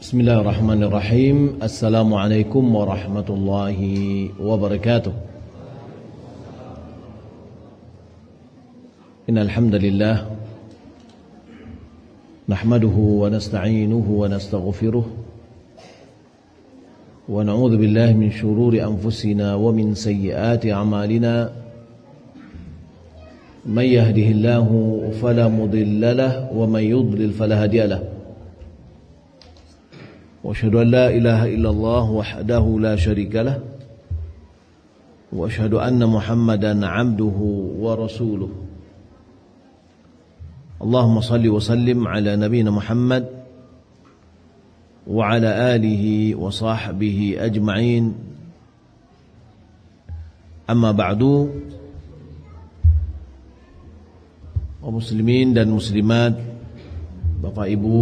Bismillahirrahmanirrahim. Assalamualaikum warahmatullahi wabarakatuh. Innal hamdalillah nahmaduhu wa nasta'inuhu wa nastaghfiruh wa na'udzu billahi min shururi anfusina wa min sayyiati a'malina. May yahdihillahu fala mudilla lahu wa may yudlil fala hadiya lahu. وأشهد أن لا إله إلا الله وحده لا شريك له وأشهد أن محمدا عبده ورسوله اللهم صل وسلم على نبينا محمد وعلى آله وصحبه أجمعين أما بعد muslimin dan muslimat, Bapak Ibu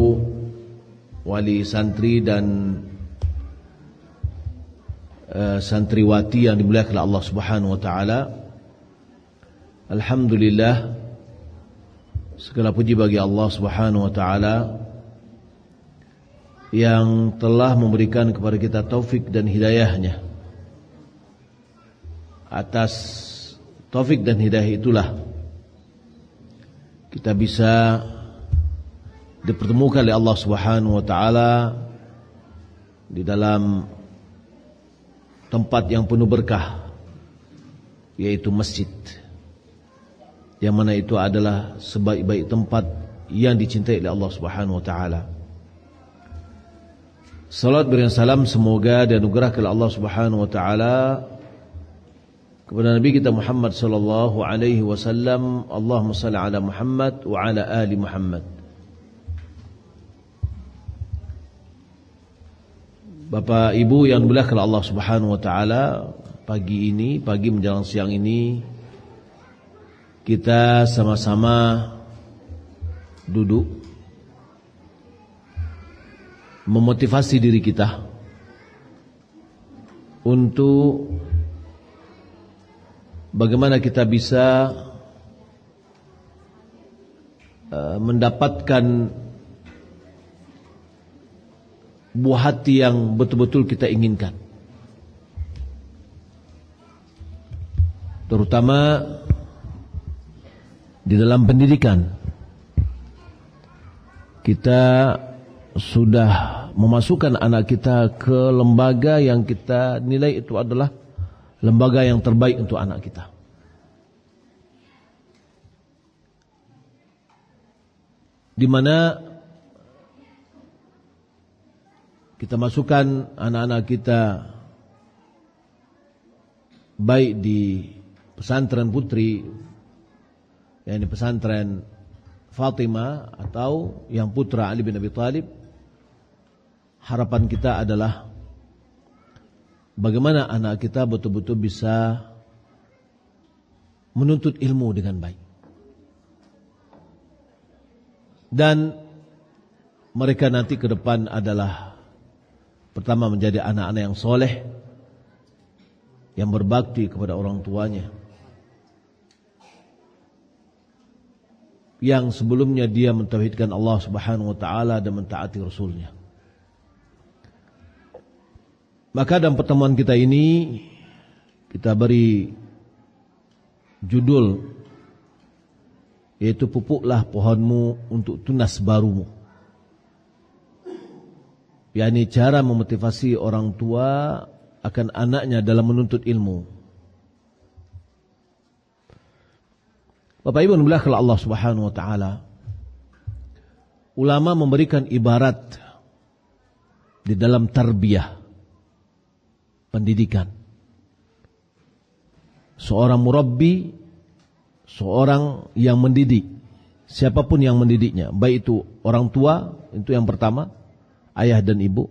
wali santri dan santriwati yang dimuliakan oleh Allah Subhanahu wa taala. Alhamdulillah, segala puji bagi Allah Subhanahu wa taala yang telah memberikan kepada kita taufik dan hidayahnya. Atas taufik dan hidayah itulah kita bisa dipertemukan oleh Allah Subhanahu wa taala di dalam tempat yang penuh berkah, yaitu masjid, yang mana itu adalah sebaik-baik tempat yang dicintai oleh Allah Subhanahu wa taala. Salat berikan salam semoga dan anugerah oleh Allah Subhanahu wa taala kepada Nabi kita Muhammad sallallahu alaihi wasallam. Allahumma shalli ala Muhammad wa ala ali Muhammad. Bapak Ibu yang dimuliakan Allah Subhanahu wa taala, pagi menjelang siang ini kita sama-sama duduk memotivasi diri kita untuk bagaimana kita bisa mendapatkan buah hati yang betul-betul kita inginkan, terutama di dalam pendidikan. Kita sudah memasukkan anak kita ke lembaga yang kita nilai itu adalah lembaga yang terbaik untuk anak kita. Di mana kita masukkan anak-anak kita baik di pesantren putri, yakni pesantren Fatimah, atau yang putra Ali bin Abi Thalib. Harapan kita adalah bagaimana anak kita betul-betul bisa menuntut ilmu dengan baik, dan mereka nanti ke depan adalah pertama menjadi anak-anak yang soleh, yang berbakti kepada orang tuanya, yang sebelumnya dia mentauhidkan Allah Subhanahu wa taala dan mentaati Rasulnya. Maka dalam pertemuan kita ini kita beri judul, yaitu pupuklah pohonmu untuk tunas barumu. yakni cara memotivasi orang tua akan anaknya dalam menuntut ilmu. Bapak Ibu dimuliakan Allah Subhanahu wa taala. Ulama memberikan ibarat di dalam tarbiyah, pendidikan. Seorang murabbi, seorang yang mendidik, siapapun yang mendidiknya, baik itu orang tua, itu yang pertama, ayah dan ibu,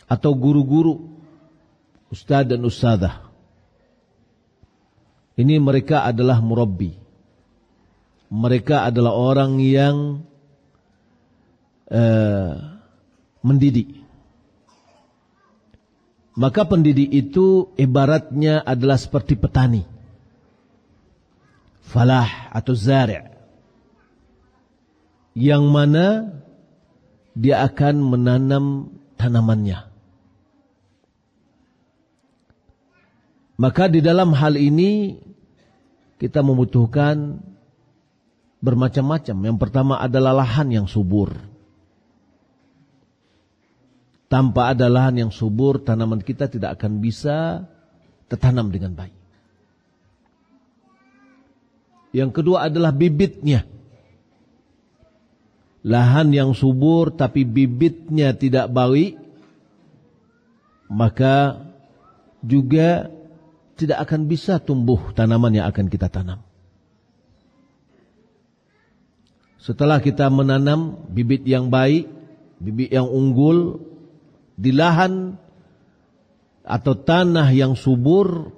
atau guru-guru, ustadz dan ustadzah. Ini mereka adalah murabbi. Mereka adalah orang yang mendidik. Maka pendidik itu ibaratnya adalah seperti petani. Falah atau zari'. Yang mana dia akan menanam tanamannya. Maka di dalam hal ini kita membutuhkan bermacam-macam. Yang pertama adalah lahan yang subur. Tanpa ada lahan yang subur, tanaman kita tidak akan bisa tertanam dengan baik. Yang kedua adalah bibitnya. Lahan yang subur tapi bibitnya tidak baik, maka juga tidak akan bisa tumbuh tanaman yang akan kita tanam. Setelah kita menanam bibit yang baik, bibit yang unggul di lahan atau tanah yang subur,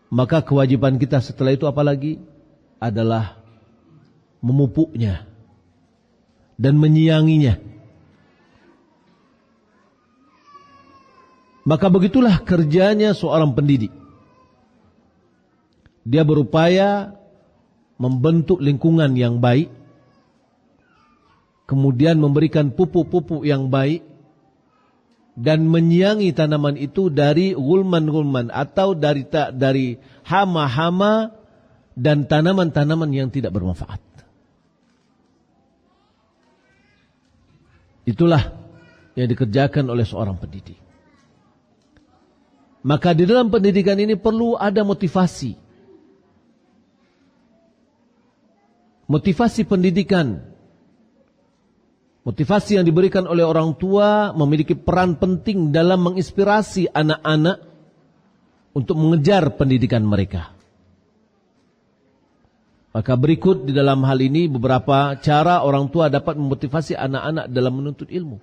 maka kewajiban kita setelah itu apalagi adalah memupuknya dan menyianginya. Maka begitulah kerjanya seorang pendidik. Dia berupaya membentuk lingkungan yang baik, kemudian memberikan pupuk-pupuk yang baik, dan menyiangi tanaman itu dari gulman-gulman atau dari hama-hama dan tanaman-tanaman yang tidak bermanfaat. Itulah yang dikerjakan oleh seorang pendidik. Maka di dalam pendidikan ini perlu ada motivasi. Motivasi pendidikan. Motivasi yang diberikan oleh orang tua memiliki peran penting dalam menginspirasi anak-anak untuk mengejar pendidikan mereka. Maka berikut di dalam hal ini beberapa cara orang tua dapat memotivasi anak-anak dalam menuntut ilmu.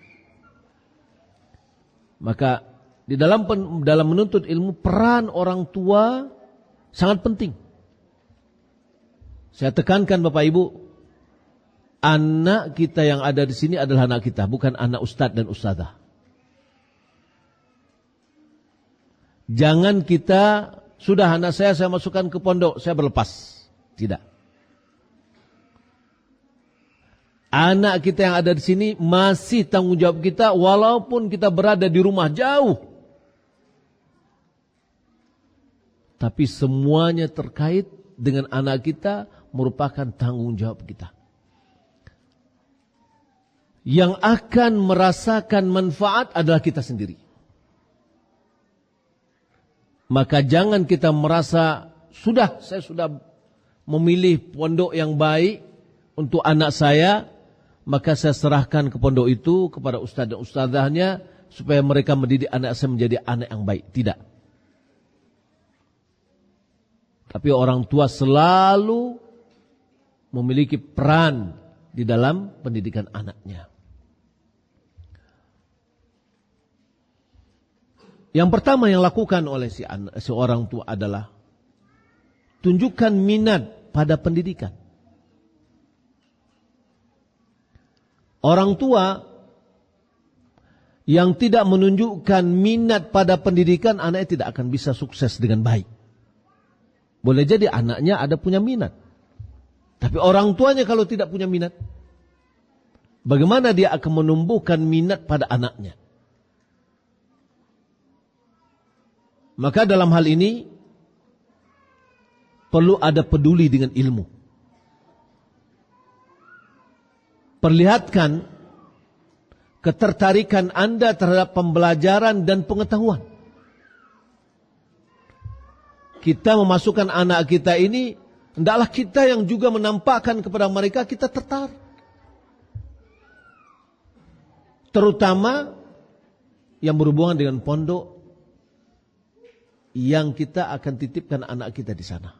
Maka di dalam menuntut ilmu, peran orang tua sangat penting. Saya tekankan Bapak Ibu, anak kita yang ada di sini adalah anak kita, bukan anak ustadz dan ustadzah. Jangan kita, sudah anak saya masukkan ke pondok, saya berlepas. Tidak. Anak kita yang ada di sini masih tanggung jawab kita walaupun kita berada di rumah jauh. Tapi semuanya terkait dengan anak kita merupakan tanggung jawab kita. Yang akan merasakan manfaat adalah kita sendiri. Maka jangan kita merasa, saya sudah memilih pondok yang baik untuk anak saya, maka saya serahkan ke pondok itu kepada ustadz dan ustadzahnya supaya mereka mendidik anak saya menjadi anak yang baik. Tidak. Tapi orang tua selalu memiliki peran di dalam pendidikan anaknya. Yang pertama yang lakukan oleh si orang tua adalah tunjukkan minat pada pendidikan. Orang tua yang tidak menunjukkan minat pada pendidikan, anaknya tidak akan bisa sukses dengan baik. Boleh jadi anaknya ada punya minat. Tapi orang tuanya kalau tidak punya minat, bagaimana dia akan menumbuhkan minat pada anaknya? Maka dalam hal ini perlu ada peduli dengan ilmu. Perlihatkan ketertarikan Anda terhadap pembelajaran dan pengetahuan. Kita memasukkan anak kita ini, hendaklah kita yang juga menampakkan kepada mereka kita tertarik. Terutama yang berhubungan dengan pondok yang kita akan titipkan anak kita di sana.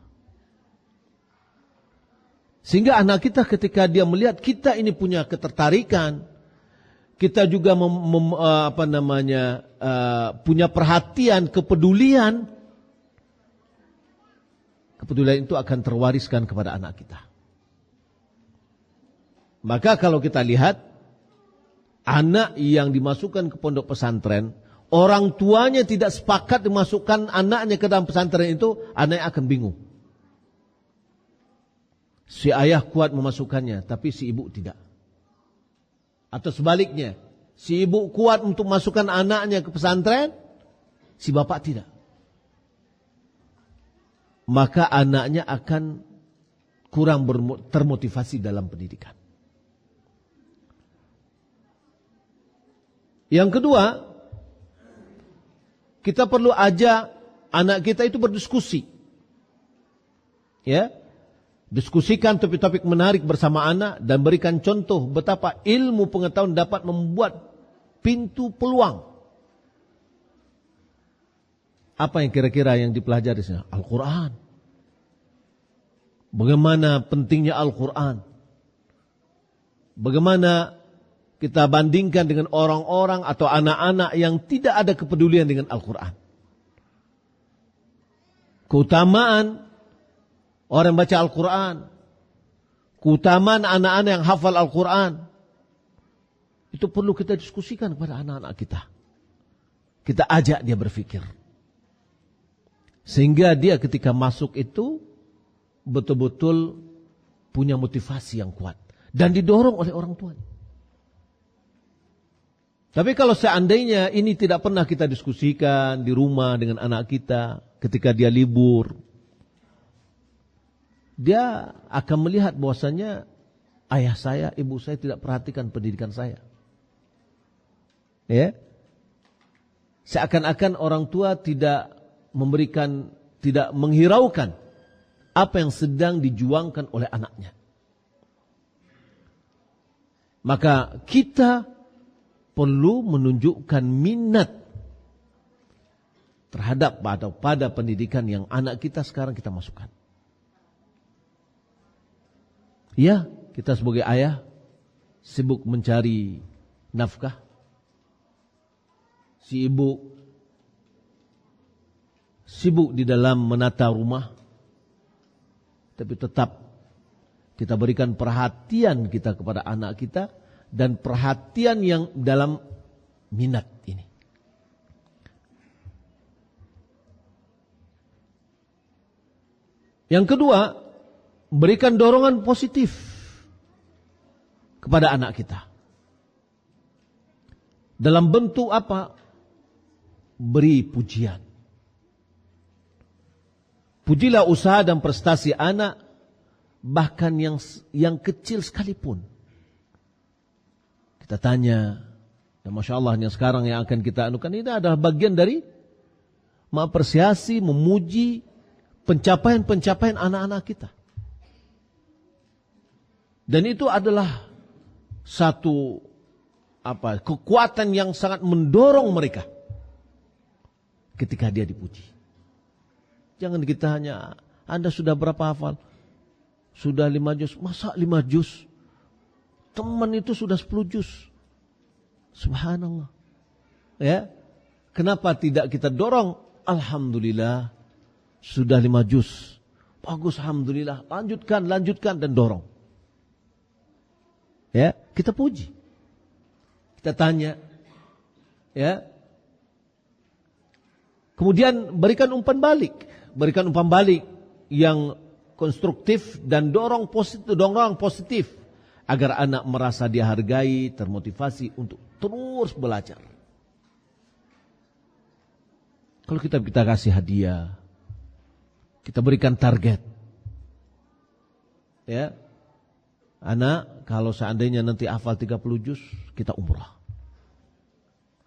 Sehingga anak kita ketika dia melihat kita ini punya ketertarikan, kita juga punya perhatian, kepedulian itu akan terwariskan kepada anak kita. Maka kalau kita lihat anak yang dimasukkan ke pondok pesantren, orang tuanya tidak sepakat dimasukkan anaknya ke dalam pesantren itu, anaknya akan bingung. Si ayah kuat memasukkannya, tapi si ibu tidak. Atau sebaliknya, si ibu kuat untuk masukkan anaknya ke pesantren, si bapak tidak. Maka anaknya akan kurang termotivasi dalam pendidikan. Yang kedua, kita perlu ajak anak kita itu berdiskusi. Ya, diskusikan topik-topik menarik bersama anak dan berikan contoh betapa ilmu pengetahuan dapat membuat pintu peluang. Apa yang kira-kira yang dipelajari di sini? Al-Quran. Bagaimana pentingnya Al-Quran? Bagaimana kita bandingkan dengan orang-orang atau anak-anak yang tidak ada kepedulian dengan Al-Quran? Keutamaan orang yang baca Al-Quran, keutamaan anak-anak yang hafal Al-Quran, itu perlu kita diskusikan kepada anak-anak kita. Kita ajak dia berpikir. Sehingga dia ketika masuk itu betul-betul punya motivasi yang kuat. Dan didorong oleh orang tuanya. Tapi kalau seandainya ini tidak pernah kita diskusikan di rumah dengan anak kita ketika dia libur, dia akan melihat bahwasanya ayah saya, ibu saya tidak perhatikan pendidikan saya. Ya, seakan-akan orang tua tidak menghiraukan apa yang sedang dijuangkan oleh anaknya. Maka kita perlu menunjukkan minat terhadap pada pendidikan yang anak kita sekarang kita masukkan. Ya, kita sebagai ayah sibuk mencari nafkah. Si ibu sibuk di dalam menata rumah. Tapi tetap kita berikan perhatian kita kepada anak kita dan perhatian yang dalam minat ini. Yang kedua, berikan dorongan positif kepada anak kita. Dalam bentuk apa? Beri pujian. Pujilah usaha dan prestasi anak, bahkan yang kecil sekalipun. Kita tanya, dan Masya Allah yang sekarang yang akan kita anukan ini adalah bagian dari mengapresiasi, memuji pencapaian-pencapaian anak-anak kita. Dan itu adalah satu kekuatan yang sangat mendorong mereka ketika dia dipuji. Jangan kita hanya, Anda sudah berapa hafal? Sudah 5 juz. Masa 5 juz? Teman itu sudah 10 juz. Subhanallah. Ya, kenapa tidak kita dorong? Alhamdulillah, sudah 5 juz. Bagus, alhamdulillah. Lanjutkan dan dorong. Ya, kita puji. Kita tanya. Ya. Kemudian berikan umpan balik. Berikan umpan balik yang konstruktif dan dorong positif agar anak merasa dihargai, termotivasi untuk terus belajar. Kalau kita kasih hadiah, kita berikan target. Ya. Anak, kalau seandainya nanti hafal 30 juz, kita umrah.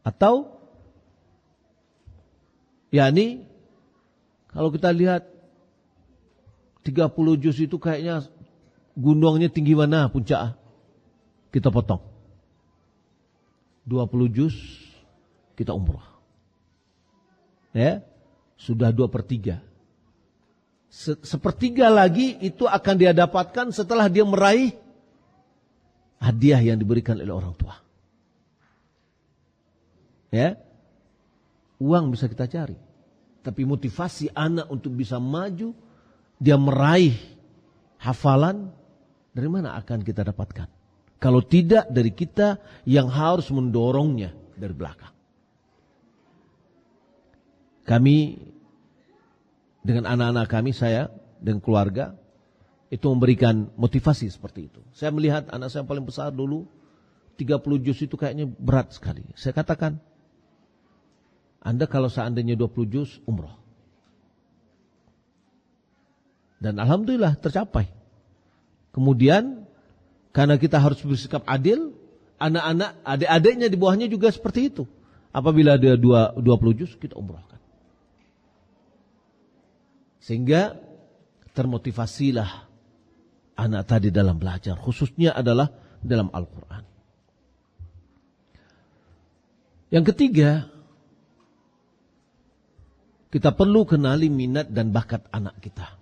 Atau yakni kalau kita lihat 30 juz itu kayaknya gunungnya tinggi mana puncak, kita potong. 20 juz kita umrah. Ya, sudah 2/3. Sepertiga lagi itu akan dia dapatkan setelah dia meraih hadiah yang diberikan oleh orang tua. Ya, uang bisa kita cari, tapi motivasi anak untuk bisa maju, dia meraih hafalan, dari mana akan kita dapatkan? Kalau tidak dari kita yang harus mendorongnya dari belakang. Kami dengan anak-anak kami, saya dan keluarga itu memberikan motivasi seperti itu. Saya melihat anak saya yang paling besar dulu 30 juz itu kayaknya berat sekali. Saya katakan, Anda kalau seandainya 20 juz, umroh. Dan alhamdulillah tercapai. Kemudian, karena kita harus bersikap adil, anak-anak, adik-adiknya di bawahnya juga seperti itu. Apabila dia 20 juz, kita umrohkan. Sehingga termotivasilah anak tadi dalam belajar. Khususnya adalah dalam Al-Quran. Yang ketiga, kita perlu kenali minat dan bakat anak kita.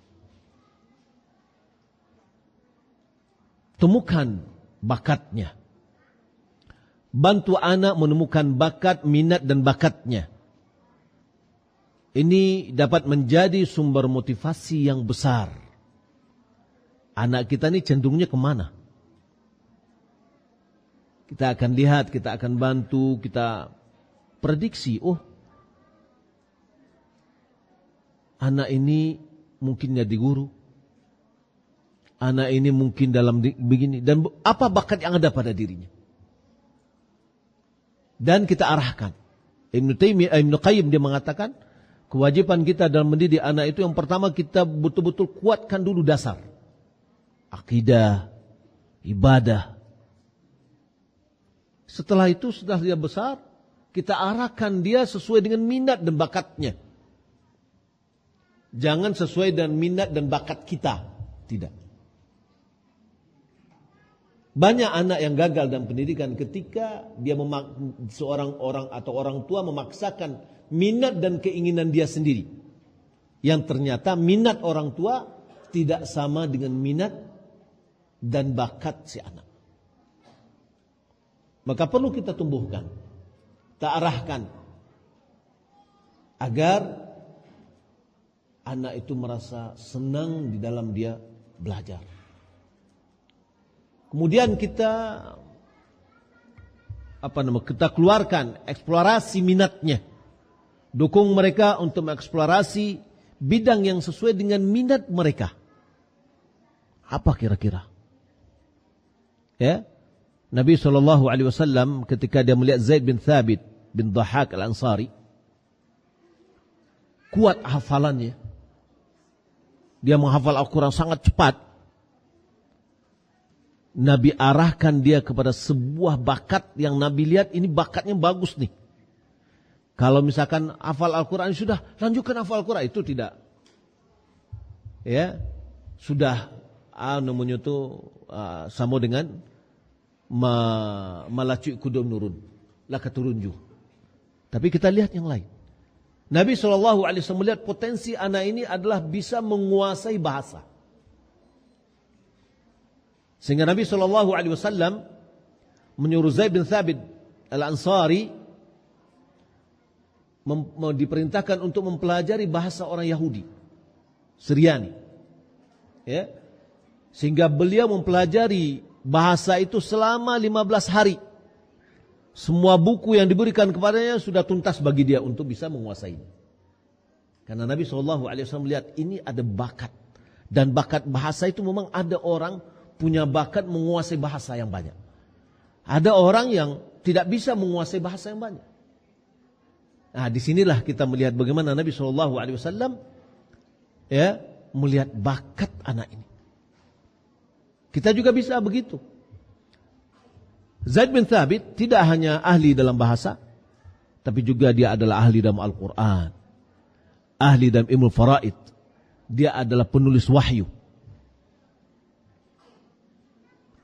Temukan bakatnya. Bantu anak menemukan bakat, minat dan bakatnya. Ini dapat menjadi sumber motivasi yang besar. Anak kita ini cenderungnya kemana? Kita akan lihat, kita akan bantu, kita prediksi. Oh, anak ini mungkin jadi guru. Anak ini mungkin dalam begini. Dan apa bakat yang ada pada dirinya? Dan kita arahkan. Ibnu Qayyim dia mengatakan, kewajiban kita dalam mendidik anak itu yang pertama kita betul-betul kuatkan dulu dasar. Akidah, ibadah. Setelah itu, setelah dia besar, kita arahkan dia sesuai dengan minat dan bakatnya. Jangan sesuai dengan minat dan bakat kita. Tidak. Banyak anak yang gagal dalam pendidikan ketika dia seorang orang atau orang tua memaksakan minat dan keinginan dia sendiri. Yang ternyata minat orang tua tidak sama dengan minat dan bakat si anak. Maka perlu kita tumbuhkan, kita arahkan agar anak itu merasa senang di dalam dia belajar. Kemudian kita kita keluarkan eksplorasi minatnya. Dukung mereka untuk mengeksplorasi bidang yang sesuai dengan minat mereka. Apa kira-kira? Ya. Nabi SAW ketika dia melihat Zaid bin Thabit bin Dhahak al-Ansari, kuat hafalannya. Dia menghafal Al-Quran sangat cepat. Nabi arahkan dia kepada sebuah bakat yang Nabi lihat ini bakatnya bagus nih. Kalau misalkan hafal Al-Quran sudah, lanjutkan hafal Al-Quran, itu tidak. Ya, sudah namanya itu sama dengan malacu kudum nurun, laka turunju. Tapi kita lihat yang lain. Nabi SAW melihat potensi anak ini adalah bisa menguasai bahasa. Sehingga Nabi SAW menyuruh Zaid bin Thabit al-Ansari diperintahkan untuk mempelajari bahasa orang Yahudi, Syriani. Ya. Sehingga beliau mempelajari bahasa itu selama 15 hari. Semua buku yang diberikan kepadanya sudah tuntas bagi dia untuk bisa menguasainya. Karena Nabi SAW melihat ini ada bakat. Dan bakat bahasa itu memang ada orang punya bakat menguasai bahasa yang banyak. Ada orang yang tidak bisa menguasai bahasa yang banyak. Nah, disinilah kita melihat bagaimana Nabi SAW ya melihat bakat anak ini. Kita juga bisa begitu. Zaid bin Thabit tidak hanya ahli dalam bahasa, tapi juga dia adalah ahli dalam Al-Quran, ahli dalam ilmu faraid. Dia adalah penulis wahyu.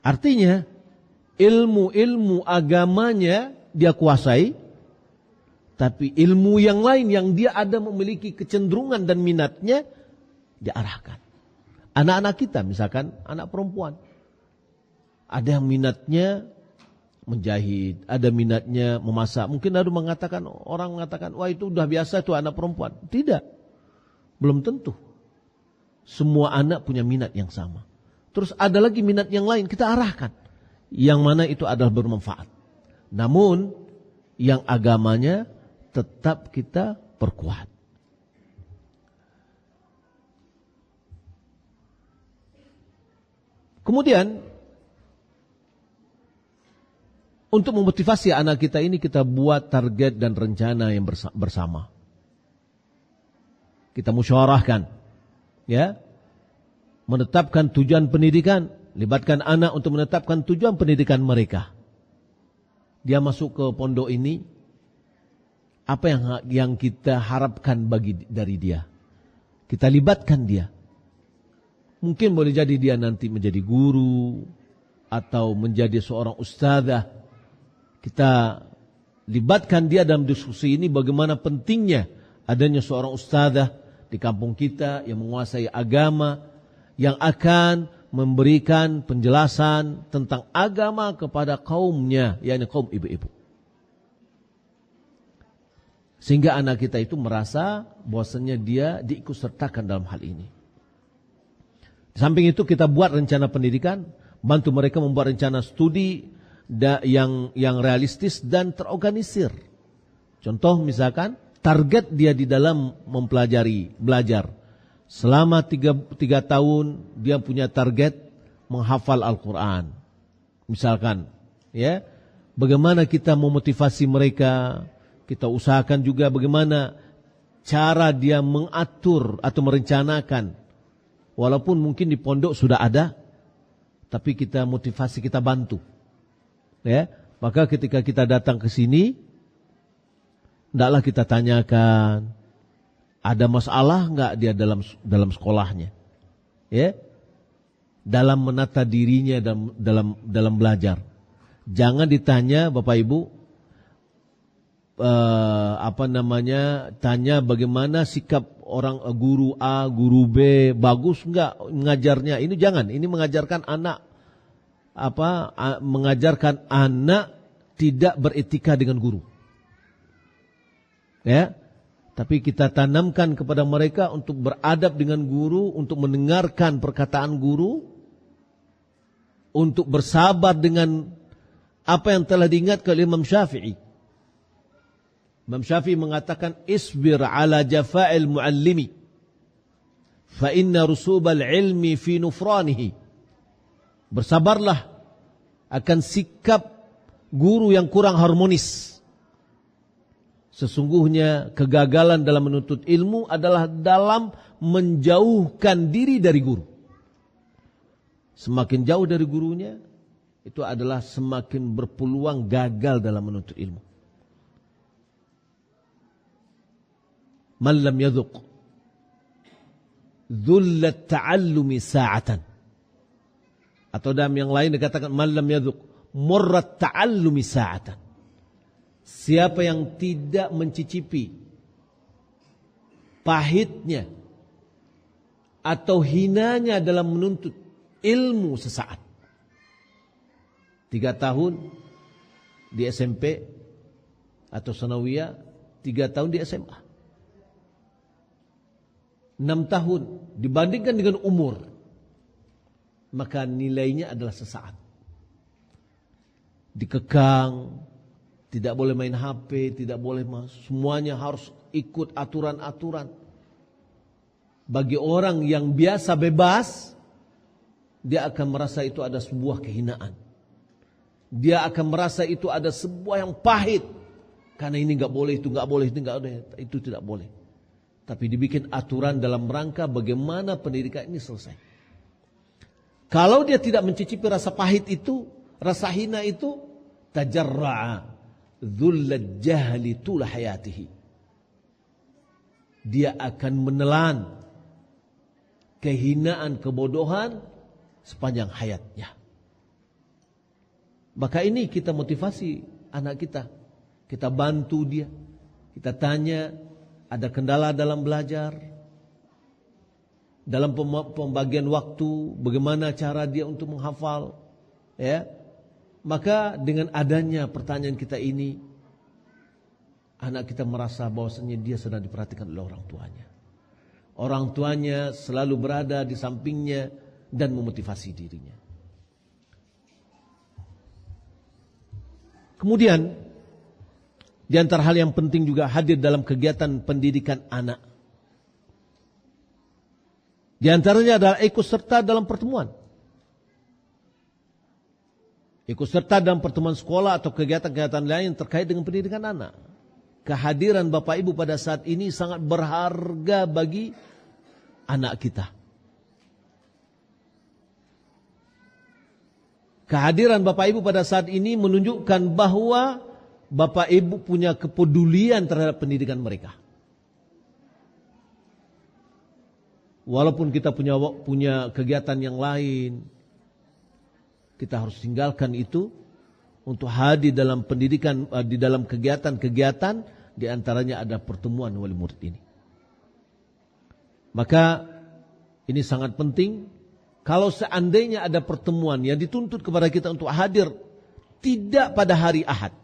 Artinya ilmu-ilmu agamanya dia kuasai, tapi ilmu yang lain yang dia ada memiliki kecenderungan dan minatnya diarahkan. Anak-anak kita misalkan anak perempuan, ada yang minatnya menjahit, ada minatnya memasak. Mungkin ada orang mengatakan, wah itu udah biasa itu anak perempuan. Tidak, belum tentu. Semua anak punya minat yang sama. Terus ada lagi minat yang lain, kita arahkan. Yang mana itu adalah bermanfaat. Namun, yang agamanya tetap kita perkuat. Kemudian, Untuk memotivasi anak kita ini, kita buat target dan rencana yang bersama. Kita musyawarahkan, ya, menetapkan tujuan pendidikan, libatkan anak untuk menetapkan tujuan pendidikan mereka. Dia masuk ke pondok ini, apa yang kita harapkan dari dia? Kita libatkan dia. Mungkin boleh jadi dia nanti menjadi guru atau menjadi seorang ustadzah. Kita libatkan dia dalam diskusi ini bagaimana pentingnya adanya seorang ustadzah di kampung kita yang menguasai agama, yang akan memberikan penjelasan tentang agama kepada kaumnya, yakni kaum ibu-ibu. Sehingga anak kita itu merasa bahwasanya dia diikutsertakan dalam hal ini. Di samping itu kita buat rencana pendidikan, bantu mereka membuat rencana studi yang realistis dan terorganisir. Contoh misalkan target dia di dalam belajar. Selama 3 tahun dia punya target menghafal Al-Quran. Misalkan, ya, bagaimana kita memotivasi mereka, kita usahakan juga bagaimana cara dia mengatur atau merencanakan. Walaupun mungkin di pondok sudah ada, tapi kita motivasi, kita bantu. Ya, maka ketika kita datang ke sini, hendaklah kita tanyakan, ada masalah enggak dia dalam sekolahnya? Ya. Dalam menata dirinya dalam belajar. Jangan ditanya Bapak Ibu tanya bagaimana sikap orang guru A, guru B, bagus enggak mengajarnya. Ini jangan, ini mengajarkan anak mengajarkan anak tidak beretika dengan guru. Ya. Tapi kita tanamkan kepada mereka untuk beradab dengan guru, untuk mendengarkan perkataan guru, untuk bersabar dengan apa yang telah diingatkan oleh Imam Syafi'i. Imam Syafi'i mengatakan, isbir ala jafa'il muallimi, fa inna rusubal ilmi fi nufranihi. Bersabarlah akan sikap guru yang kurang harmonis. Sesungguhnya kegagalan dalam menuntut ilmu adalah dalam menjauhkan diri dari guru. Semakin jauh dari gurunya, itu adalah semakin berpeluang gagal dalam menuntut ilmu. Man lam yadhuq dhullat ta'allumi sa'atan. Atau dalam yang lain dikatakan man lam yadhuq murrat ta'allumi sa'atan. Siapa yang tidak mencicipi pahitnya atau hinanya dalam menuntut ilmu sesaat. 3 tahun di SMP atau sanawiyah, 3 tahun di SMA. 6 tahun dibandingkan dengan umur, maka nilainya adalah sesaat. Dikekang, tidak boleh main HP, tidak boleh semuanya harus ikut aturan-aturan. Bagi orang yang biasa bebas, dia akan merasa itu ada sebuah kehinaan. Dia akan merasa itu ada sebuah yang pahit. Karena ini enggak boleh, itu enggak boleh, itu enggak boleh, itu tidak boleh. Tapi dibikin aturan dalam rangka bagaimana pendidikan ini selesai. Kalau dia tidak mencicipi rasa pahit itu, rasa hina itu, tajarra'a dhullal jahli tula hayatihi. Dia akan menelan kehinaan, kebodohan sepanjang hayatnya. Maka ini kita motivasi anak kita. Kita bantu dia. Kita tanya, ada kendala dalam belajar, dalam pembagian waktu, bagaimana cara dia untuk menghafal, ya. Maka dengan adanya pertanyaan kita ini, anak kita merasa bahwasanya dia sedang diperhatikan oleh orang tuanya. Orang tuanya selalu berada di sampingnya dan memotivasi dirinya. Kemudian di antara hal yang penting juga hadir dalam kegiatan pendidikan anak. Di antaranya adalah ikut serta dalam pertemuan. ikut serta dalam pertemuan sekolah atau kegiatan-kegiatan lain terkait dengan pendidikan anak. Kehadiran Bapak Ibu pada saat ini sangat berharga bagi anak kita. Kehadiran Bapak Ibu pada saat ini menunjukkan bahwa Bapak Ibu punya kepedulian terhadap pendidikan mereka. Walaupun kita punya kegiatan yang lain, kita harus tinggalkan itu untuk hadir dalam pendidikan, di dalam kegiatan-kegiatan, di antaranya ada pertemuan wali murid ini. Maka ini sangat penting. Kalau seandainya ada pertemuan yang dituntut kepada kita untuk hadir tidak pada hari Ahad,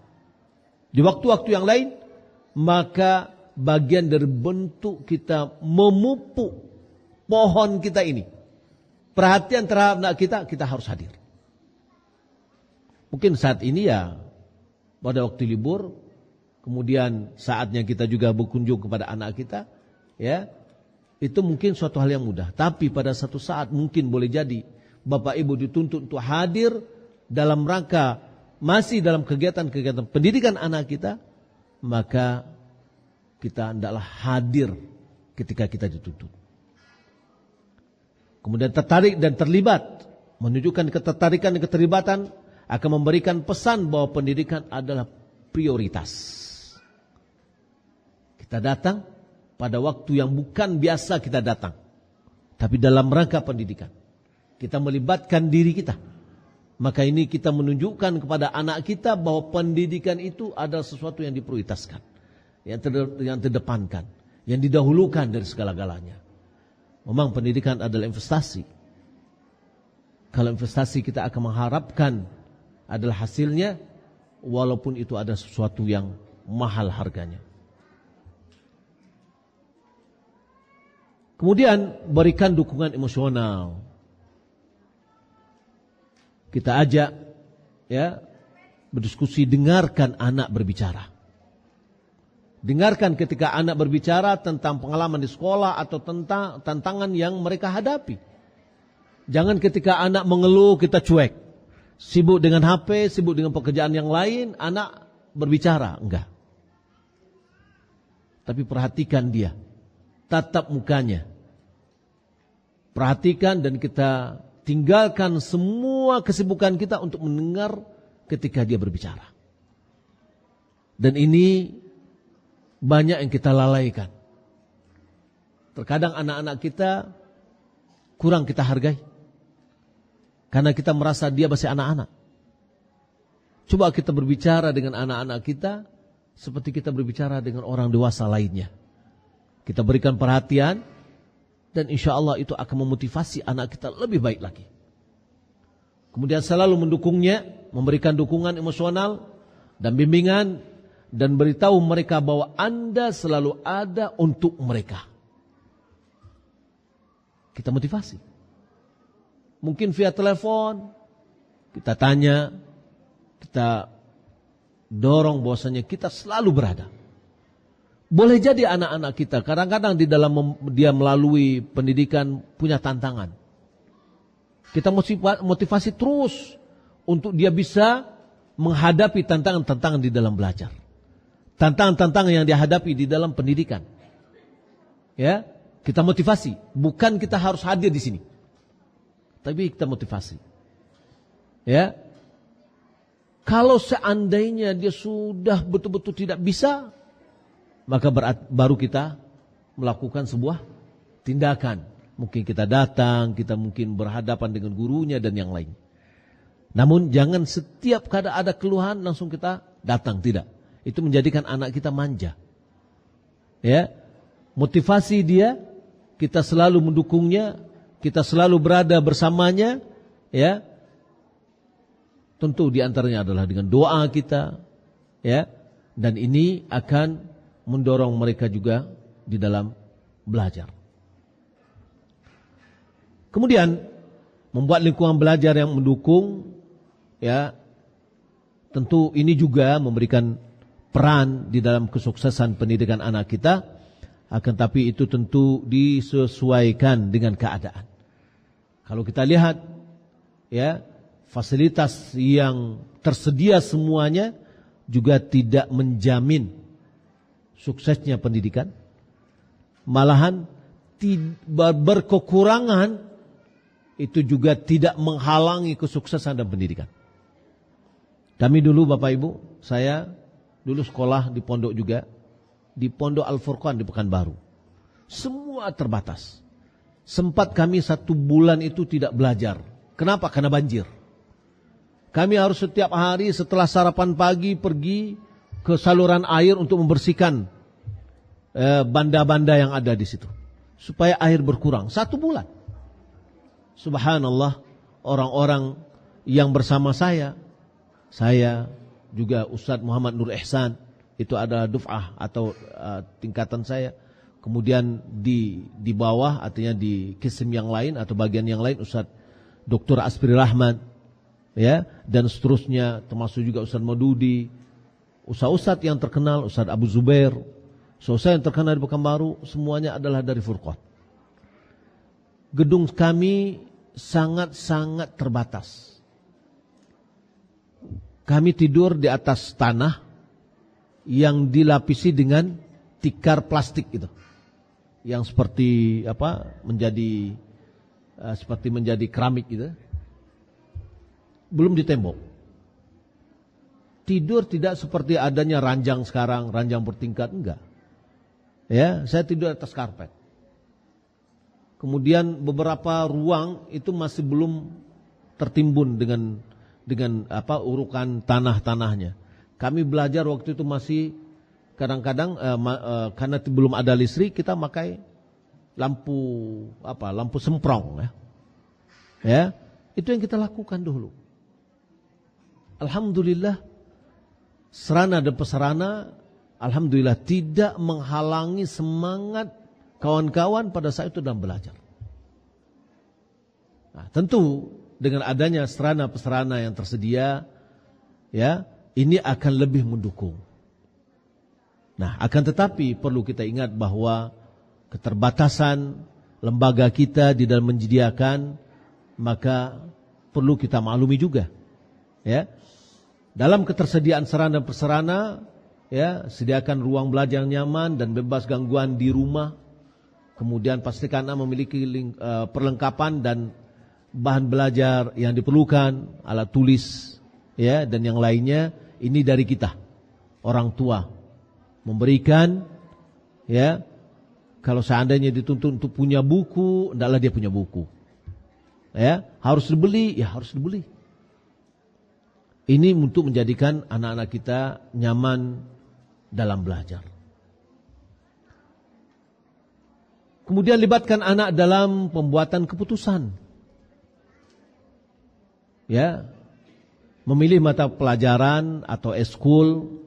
di waktu-waktu yang lain, maka bagian dari bentuk kita memupuk pohon kita ini, perhatian terhadap anak kita harus hadir. Mungkin saat ini ya pada waktu libur, kemudian saatnya kita juga berkunjung kepada anak kita, ya. Itu mungkin suatu hal yang mudah. Tapi pada satu saat mungkin boleh jadi Bapak Ibu dituntut untuk hadir dalam rangka masih dalam kegiatan-kegiatan pendidikan anak kita, maka kita hendaklah hadir ketika kita dituntut. Kemudian tertarik dan terlibat, menunjukkan ketertarikan dan keterlibatan akan memberikan pesan bahwa pendidikan adalah prioritas. Kita datang pada waktu yang bukan biasa kita datang, tapi dalam rangka pendidikan. Kita melibatkan diri kita. Maka ini kita menunjukkan kepada anak kita bahwa pendidikan itu adalah sesuatu yang diprioritaskan, yang terdepankan, yang didahulukan dari segala-galanya. Memang pendidikan adalah investasi. Kalau investasi kita akan mengharapkan adalah hasilnya, walaupun itu ada sesuatu yang mahal harganya. Kemudian berikan dukungan emosional. Kita ajak, ya, berdiskusi, dengarkan anak berbicara. Dengarkan ketika anak berbicara tentang pengalaman di sekolah atau tentang tantangan yang mereka hadapi. Jangan ketika anak mengeluh kita cuek. Sibuk dengan HP, sibuk dengan pekerjaan yang lain, anak berbicara, enggak. Tapi perhatikan dia. Tatap mukanya. Perhatikan dan kita tinggalkan semua kesibukan kita untuk mendengar ketika dia berbicara. Dan ini banyak yang kita lalaikan. Terkadang anak-anak kita kurang kita hargai. Karena kita merasa dia masih anak-anak. Coba kita berbicara dengan anak-anak kita seperti kita berbicara dengan orang dewasa lainnya. Kita berikan perhatian dan insya Allah itu akan memotivasi anak kita lebih baik lagi. Kemudian selalu mendukungnya, memberikan dukungan emosional dan bimbingan dan beritahu mereka bahwa Anda selalu ada untuk mereka. Kita motivasi. Mungkin via telepon, kita tanya, kita dorong bahwasanya kita selalu berada. Boleh jadi anak-anak kita kadang-kadang di dalam dia melalui pendidikan punya tantangan. Kita motivasi terus untuk dia bisa menghadapi tantangan-tantangan di dalam belajar. Tantangan-tantangan yang dihadapi di dalam pendidikan. Ya, kita motivasi, bukan kita harus hadir di sini. Tapi kita motivasi. Ya. Kalau seandainya dia sudah betul-betul tidak bisa, maka baru kita melakukan sebuah tindakan. Mungkin kita datang, kita mungkin berhadapan dengan gurunya dan yang lain. Namun jangan setiap kali ada keluhan langsung kita datang, tidak. Itu menjadikan anak kita manja. Ya, motivasi dia, kita selalu mendukungnya, kita selalu berada bersamanya, ya. Tentu diantaranya adalah dengan doa kita, ya. Dan ini akan mendorong mereka juga di dalam belajar. Kemudian membuat lingkungan belajar yang mendukung, ya. Tentu ini juga memberikan peran di dalam kesuksesan pendidikan anak kita. Akan tapi itu tentu disesuaikan dengan keadaan. Kalau kita lihat, ya, fasilitas yang tersedia semuanya juga tidak menjamin suksesnya pendidikan. Malahan berkekurangan itu juga tidak menghalangi kesuksesan dan pendidikan. Kami dulu Bapak Ibu, saya dulu sekolah di pondok juga, di Pondok Al-Furqan di Pekanbaru. Semua terbatas. Sempat kami 1 bulan itu tidak belajar. Kenapa? Karena banjir. Kami harus setiap hari setelah sarapan pagi pergi ke saluran air untuk membersihkan banda-banda yang ada di situ. Supaya air berkurang. 1 bulan. Subhanallah, orang-orang yang bersama saya juga Ustadz Muhammad Nur Ihsan, itu adalah duf'ah atau tingkatan saya. Kemudian di bawah, artinya di kisim yang lain atau bagian yang lain, Ustadz Dr. Aspri Rahman, ya, dan seterusnya, termasuk juga Ustadz Madudi, ustadz yang terkenal, Ustadz Abu Zubair, ustadz yang terkenal di Pekanbaru, semuanya adalah dari Furqan. Gedung kami sangat-sangat terbatas. Kami tidur di atas tanah yang dilapisi dengan tikar plastik itu, yang seperti menjadi keramik gitu. Belum ditembok. Tidur tidak seperti adanya ranjang sekarang, ranjang bertingkat, enggak. Ya, saya tidur atas karpet. Kemudian beberapa ruang itu masih belum tertimbun dengan urukan tanah-tanahnya. Kami belajar waktu itu masih kadang-kadang karena belum ada listrik, kita pakai lampu semprong, ya. Ya, itu yang kita lakukan dulu. Alhamdulillah, sarana dan prasarana alhamdulillah tidak menghalangi semangat kawan-kawan pada saat itu dalam belajar. Nah, tentu dengan adanya sarana prasarana yang tersedia, ya, ini akan lebih mendukung. Nah, akan tetapi perlu kita ingat bahwa keterbatasan lembaga kita di dalam menyediakan, maka perlu kita maklumi juga, ya. Dalam ketersediaan sarana dan prasarana, ya, sediakan ruang belajar yang nyaman dan bebas gangguan di rumah. Kemudian pastikan Anda memiliki perlengkapan dan bahan belajar yang diperlukan, alat tulis, ya, dan yang lainnya. Ini dari kita, orang tua, memberikan, ya. Kalau seandainya dituntut untuk punya buku, hendaklah dia punya buku, ya. Harus dibeli, ya harus dibeli. Ini untuk menjadikan anak-anak kita nyaman dalam belajar. Kemudian libatkan anak dalam pembuatan keputusan. Ya. Memilih mata pelajaran atau eskul,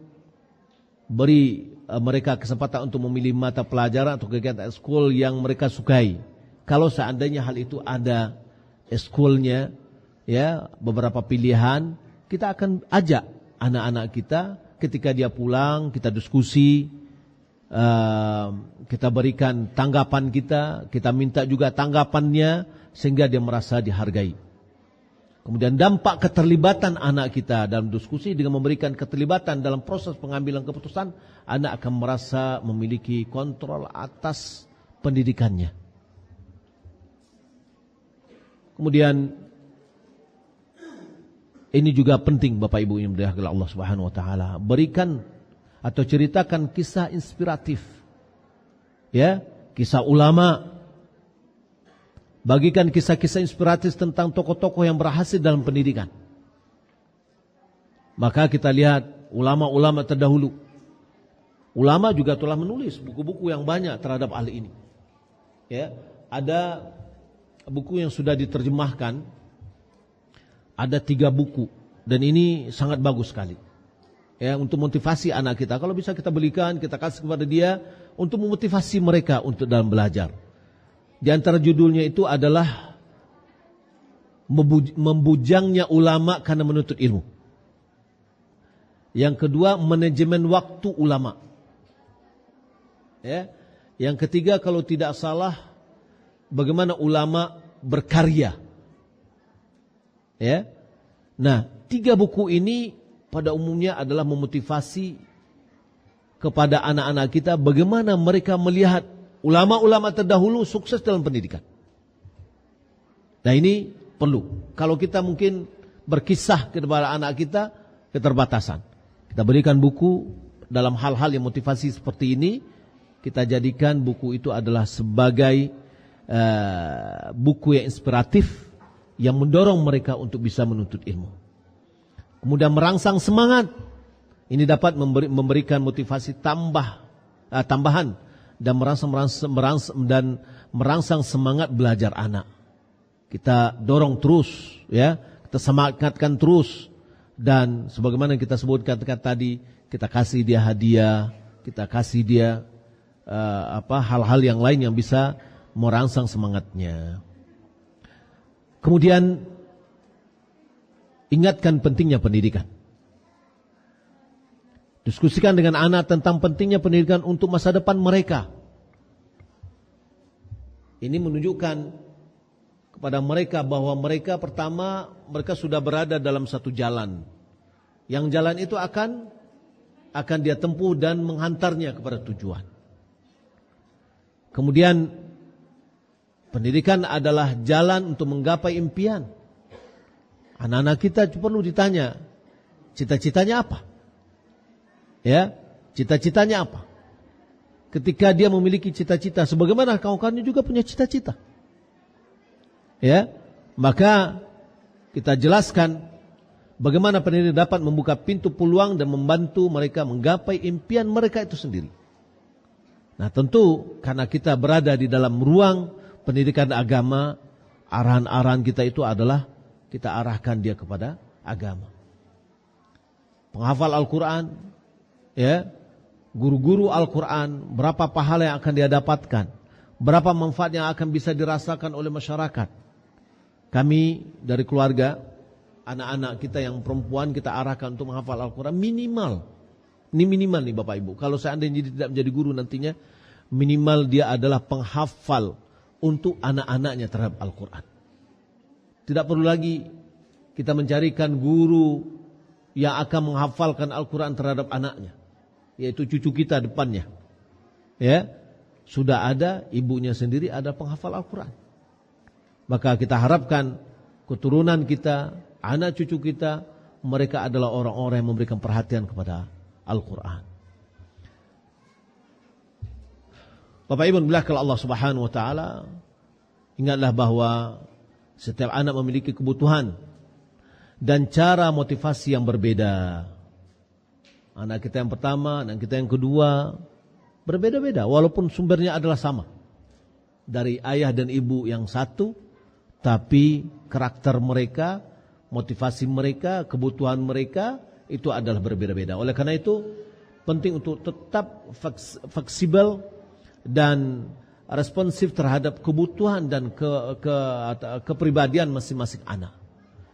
beri mereka kesempatan untuk memilih mata pelajaran atau kegiatan eskul yang mereka sukai. Kalau seandainya hal itu ada eskulnya, ya, beberapa pilihan, kita akan ajak anak-anak kita ketika dia pulang, kita diskusi, kita berikan tanggapan kita minta juga tanggapannya sehingga dia merasa dihargai. Kemudian dampak keterlibatan anak kita dalam diskusi dengan memberikan keterlibatan dalam proses pengambilan keputusan, anak akan merasa memiliki kontrol atas pendidikannya. Kemudian ini juga penting Bapak Ibu yang dirahmati Allah Subhanahu wa taala. Berikan atau ceritakan kisah inspiratif. Ya, kisah ulama. Bagikan kisah-kisah inspiratif tentang tokoh-tokoh yang berhasil dalam pendidikan. Maka kita lihat ulama-ulama terdahulu. Ulama juga telah menulis buku-buku yang banyak terhadap hal ini. Ya, ada buku yang sudah diterjemahkan. Ada 3 buku dan ini sangat bagus sekali. Ya, untuk motivasi anak kita. Kalau bisa kita belikan, kita kasih kepada dia untuk memotivasi mereka untuk dalam belajar. Di antara judulnya itu adalah membujangnya ulama karena menuntut ilmu. Yang kedua, manajemen waktu ulama. Ya. Yang ketiga, kalau tidak salah, bagaimana ulama berkarya. Ya. Nah, 3 buku ini pada umumnya adalah memotivasi kepada anak-anak kita bagaimana mereka melihat ulama-ulama terdahulu sukses dalam pendidikan. Nah, ini perlu. Kalau kita mungkin berkisah kepada anak kita, keterbatasan. Kita berikan buku dalam hal-hal yang motivasi seperti ini, kita jadikan buku itu adalah sebagai buku yang inspiratif, yang mendorong mereka untuk bisa menuntut ilmu. Kemudian merangsang semangat. Ini dapat memberikan motivasi tambahan dan merangsang semangat belajar anak. Kita dorong terus, ya, kita semangatkan terus, dan sebagaimana kita sebutkan tadi, kita kasih dia hadiah, kita kasih dia hal-hal yang lain yang bisa merangsang semangatnya. Kemudian ingatkan pentingnya pendidikan. Diskusikan dengan anak tentang pentingnya pendidikan untuk masa depan mereka. Ini menunjukkan kepada mereka bahwa mereka pertama, mereka sudah berada dalam satu jalan. Yang jalan itu akan dia tempuh dan menghantarnya kepada tujuan. Kemudian pendidikan adalah jalan untuk menggapai impian. Anak-anak kita perlu ditanya, cita-citanya apa? Ya, cita-citanya apa? Ketika dia memiliki cita-cita, sebagaimana kawan-kawannya juga punya cita-cita. Ya, maka kita jelaskan bagaimana pendidikan dapat membuka pintu peluang dan membantu mereka menggapai impian mereka itu sendiri. Nah, tentu karena kita berada di dalam ruang pendidikan agama, arahan-arahan kita itu adalah kita arahkan dia kepada agama. Penghafal Al-Quran, ya, guru-guru Al-Quran, berapa pahala yang akan dia dapatkan, berapa manfaat yang akan bisa dirasakan oleh masyarakat. Kami dari keluarga, anak-anak kita yang perempuan kita arahkan untuk menghafal Al-Quran minimal. Ini minimal nih Bapak Ibu. Kalau seandainya tidak menjadi guru nantinya, minimal dia adalah penghafal untuk anak-anaknya terhadap Al-Quran. Tidak perlu lagi kita mencarikan guru yang akan menghafalkan Al-Quran terhadap anaknya, yaitu cucu kita depannya. Ya, sudah ada ibunya sendiri ada penghafal Al-Quran. Maka kita harapkan keturunan kita, anak cucu kita, mereka adalah orang-orang yang memberikan perhatian kepada Al-Quran. Bapak Ibu bilahkan Allah Subhanahu wa taala, ingatlah bahwa setiap anak memiliki kebutuhan dan cara motivasi yang berbeda. Anak kita yang pertama, anak kita yang kedua berbeda-beda walaupun sumbernya adalah sama. Dari ayah dan ibu yang satu, tapi karakter mereka, motivasi mereka, kebutuhan mereka itu adalah berbeda-beda. Oleh karena itu penting untuk tetap fleksibel dan responsif terhadap kebutuhan dan kepribadian masing-masing anak.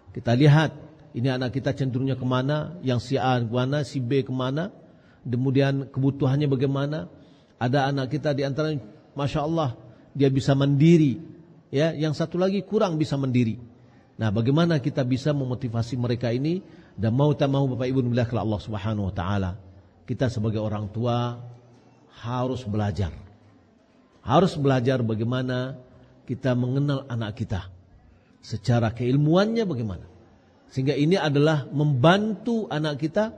Kita lihat ini anak kita cenderungnya kemana, yang si A kemana, si B kemana, kemudian kebutuhannya bagaimana. Ada anak kita di antara, Masya Allah, dia bisa mandiri. Ya, yang satu lagi kurang bisa mandiri. Nah, bagaimana kita bisa memotivasi mereka ini, dan mau tak mau Bapak Ibu bilahkan Allah Subhanahu wa taala, kita sebagai orang tua harus belajar. Harus belajar bagaimana kita mengenal anak kita secara keilmuannya bagaimana. Sehingga ini adalah membantu anak kita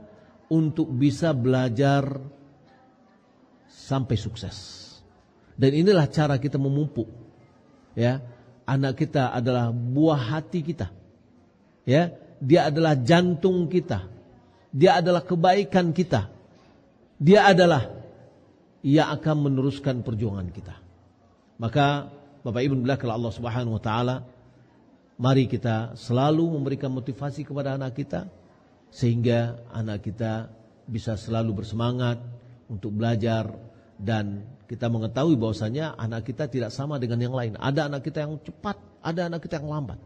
untuk bisa belajar sampai sukses. Dan inilah cara kita memupuk. Ya, anak kita adalah buah hati kita. Ya, dia adalah jantung kita. Dia adalah kebaikan kita. Dia adalah yang akan meneruskan perjuangan kita. Maka Bapak Ibu bilahkan Allah Subhanahu wa taala, mari kita selalu memberikan motivasi kepada anak kita sehingga anak kita bisa selalu bersemangat untuk belajar. Dan kita mengetahui bahwasanya anak kita tidak sama dengan yang lain. Ada anak kita yang cepat, ada anak kita yang lambat.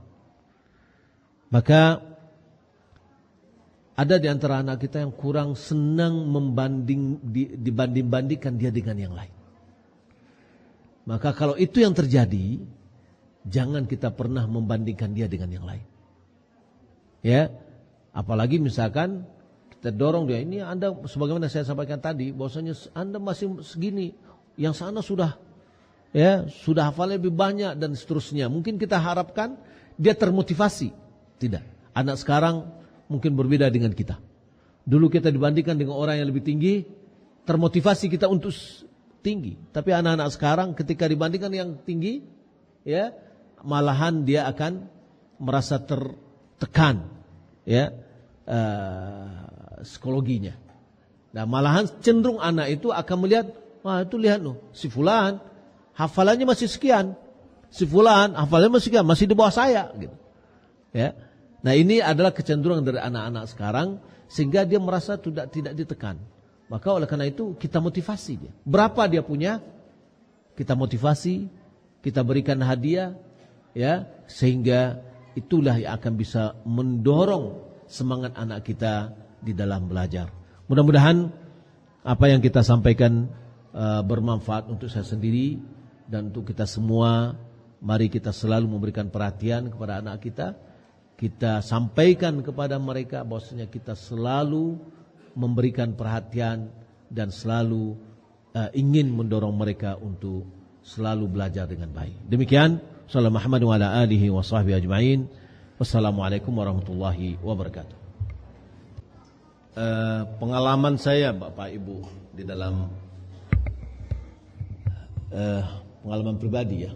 Maka ada di antara anak kita yang kurang senang dibanding-bandingkan dia dengan yang lain. Maka kalau itu yang terjadi, jangan kita pernah membandingkan dia dengan yang lain. Ya, Apalagi misalkan kita dorong dia, ini Anda sebagaimana saya sampaikan tadi, bahwasanya Anda masih segini, yang sana sudah hafalnya lebih banyak dan seterusnya. Mungkin kita harapkan dia termotivasi. Tidak. Anak sekarang mungkin berbeda dengan kita. Dulu kita dibandingkan dengan orang yang lebih tinggi, termotivasi kita untuk tinggi. Tapi anak-anak sekarang ketika dibandingkan yang tinggi, ya, malahan dia akan merasa tertekan, ya, psikologinya. Nah, malahan cenderung anak itu akan melihat, wah itu lihat loh, si fulan hafalannya masih sekian, si fulan hafalannya masih sekian, masih di bawah saya, gitu. Ya, nah ini adalah kecenderungan dari anak-anak sekarang sehingga dia merasa tidak ditekan. Maka oleh karena itu kita motivasi dia. Berapa dia punya, kita motivasi, kita berikan hadiah, ya, sehingga itulah yang akan bisa mendorong semangat anak kita di dalam belajar. Mudah-mudahan apa yang kita sampaikan bermanfaat untuk saya sendiri dan untuk kita semua. Mari kita selalu memberikan perhatian kepada anak kita. Kita sampaikan kepada mereka bahwasanya kita selalu memberikan perhatian dan selalu ingin mendorong mereka untuk selalu belajar dengan baik. Demikian, sallallahu Muhammad wa ala alihi wa sahbihi ajma'in. Wassalamualaikum warahmatullahi wabarakatuh. Pengalaman saya Bapak Ibu di dalam pengalaman pribadi, ya.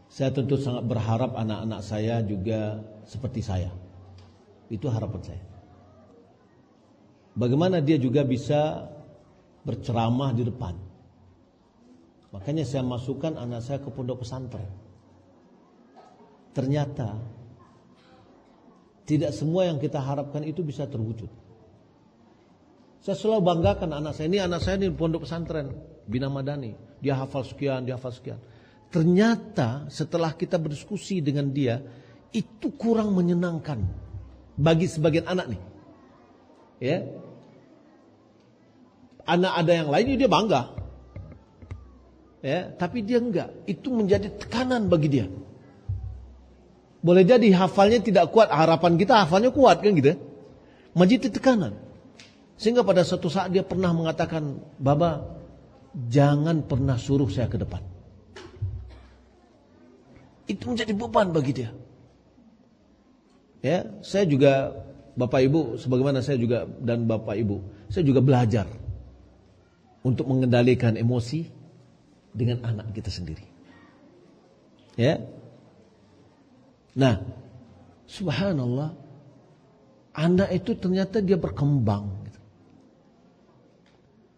Saya tentu sangat berharap anak-anak saya juga seperti saya. Itu harapan saya. Bagaimana dia juga bisa berceramah di depan. Makanya saya masukkan anak saya ke pondok pesantren. Ternyata tidak semua yang kita harapkan itu bisa terwujud. Saya selalu banggakan anak saya. Ini anak saya di pondok pesantren Bina Madani. Dia hafal sekian, dia hafal sekian. Ternyata setelah kita berdiskusi dengan dia, itu kurang menyenangkan bagi sebagian anak nih. Ya. Anak ada yang lain dia bangga. Ya, tapi dia enggak. Itu menjadi tekanan bagi dia. Boleh jadi hafalnya tidak kuat, harapan kita hafalnya kuat kan gitu. Menjadi tekanan. Sehingga pada suatu saat dia pernah mengatakan, "Baba, jangan pernah suruh saya ke depan." Itu menjadi beban bagi dia. Ya, saya juga Bapak Ibu, sebagaimana saya juga dan Bapak Ibu, saya juga belajar untuk mengendalikan emosi dengan anak kita sendiri. Ya. Nah, subhanallah, anak itu ternyata dia berkembang.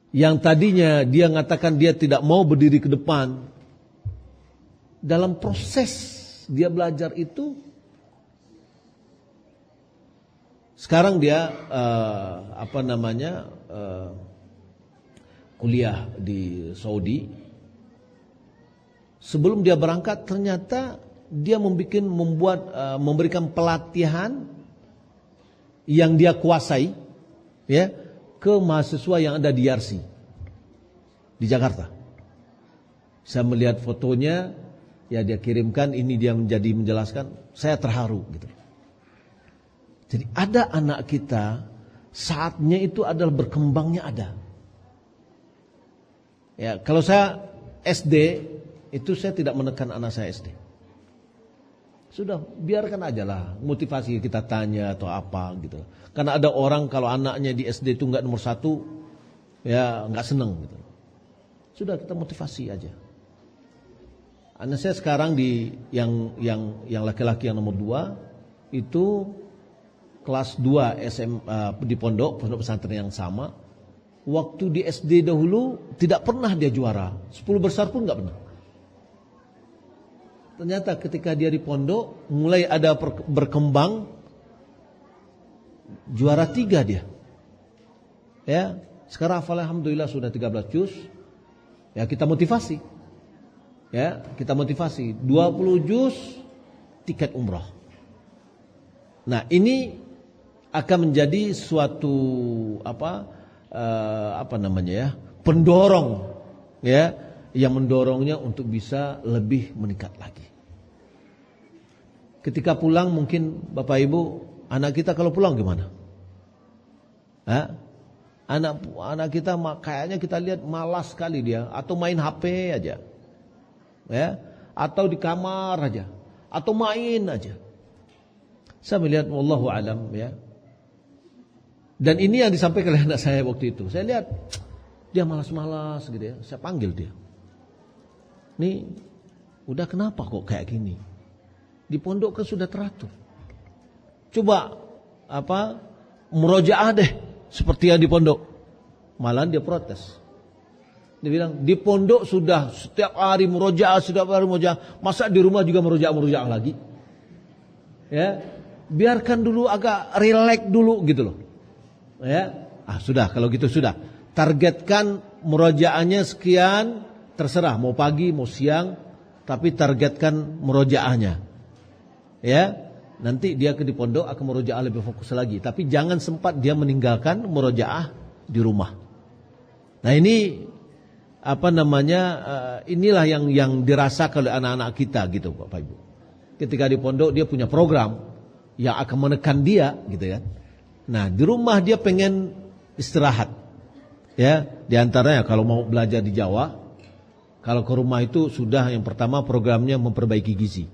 Yang tadinya dia mengatakan dia tidak mau berdiri ke depan, dalam proses dia belajar itu, sekarang dia kuliah di Saudi. Sebelum dia berangkat ternyata dia memberikan pelatihan yang dia kuasai, ya, ke mahasiswa yang ada di YRC di Jakarta. Saya melihat fotonya, ya dia kirimkan, ini dia menjelaskan, saya terharu gitu. Jadi ada anak kita saatnya itu adalah berkembangnya ada. Ya, kalau saya SD itu saya tidak menekan anak saya SD. Sudah biarkan aja lah, motivasi kita tanya atau apa gitu. Karena ada orang kalau anaknya di SD itu enggak nomor 1, ya enggak seneng gitu. Sudah kita motivasi aja. Anak saya sekarang di yang laki-laki yang nomor 2 itu kelas 2 SMA di pondok pesantren yang sama. Waktu di SD dahulu tidak pernah dia juara, 10 besar pun enggak pernah. Ternyata ketika dia di pondok mulai ada berkembang, juara 3 dia. Ya, sekarang hafal alhamdulillah sudah 13 juz. Ya, kita motivasi. Ya, kita motivasi 20 juz tiket umrah. Nah, ini akan menjadi suatu pendorong, ya, yang mendorongnya untuk bisa lebih meningkat lagi. Ketika pulang mungkin Bapak Ibu anak kita kalau pulang gimana? Anak kita kayaknya kita lihat malas sekali dia, atau main HP aja, ya, atau di kamar aja, atau main aja. Saya melihat wallahu alam, ya. Dan ini yang disampaikan oleh anak saya waktu itu. Saya lihat dia malas-malas gitu ya. Saya panggil dia. Nih, udah kenapa kok kayak gini? Di pondok kan sudah teratur. Coba murojaah deh seperti yang di pondok. Malahan dia protes. Dia bilang, di pondok sudah setiap hari murojaah, masa di rumah juga murojaah lagi? Ya, biarkan dulu agak rileks dulu gitu loh. Ya, sudah kalau gitu sudah. Targetkan murojaahnya sekian, terserah mau pagi mau siang, tapi targetkan murojaahnya. Ya, nanti dia di pondok akan murojaah lebih fokus lagi, tapi jangan sempat dia meninggalkan murojaah di rumah. Nah, ini inilah yang dirasakan oleh anak-anak kita gitu Bapak Ibu. Ketika di pondok dia punya program yang akan menekan dia gitu kan. Nah, di rumah dia pengen istirahat. Ya, di antaranya kalau mau belajar di Jawa, kalau ke rumah itu sudah yang pertama programnya memperbaiki gizi.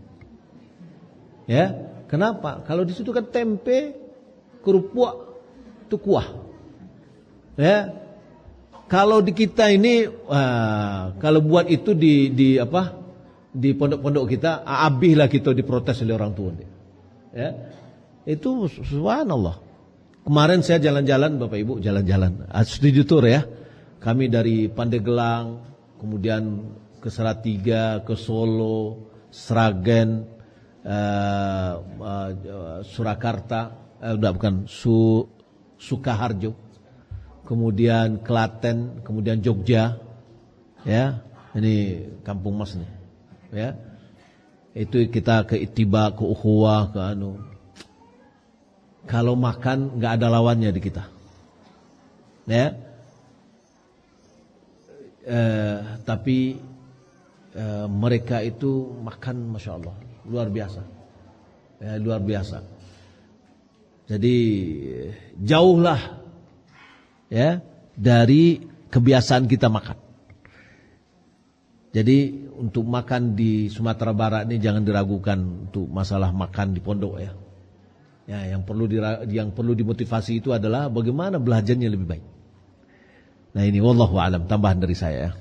Ya, kenapa? Kalau di situ kan tempe, kerupuk, itu kuah. Ya, kalau di kita ini, kalau buat itu di pondok-pondok kita, habis lah kita diprotes oleh orang tua. Ya, itu subhanallah. Kemarin saya jalan-jalan, Bapak Ibu, jalan-jalan studi tour ya. Kami dari Pandeglang, kemudian ke Salatiga, ke Solo, Sragen, Surakarta, Sukaharjo, kemudian Klaten, kemudian Jogja, ya. Ini Kampung Mas nih, ya. Itu kita ke Ittiba, ke Ukhuwah, ke Kalau makan nggak ada lawannya di kita, ya. Tapi mereka itu makan, masya Allah, luar biasa, ya, luar biasa. Jadi jauhlah, ya, dari kebiasaan kita makan. Jadi untuk makan di Sumatera Barat ini jangan diragukan untuk masalah makan di pondok ya. Ya, yang perlu dimotivasi itu adalah bagaimana belajarnya lebih baik. Nah, ini wallahu alam, tambahan dari saya ya.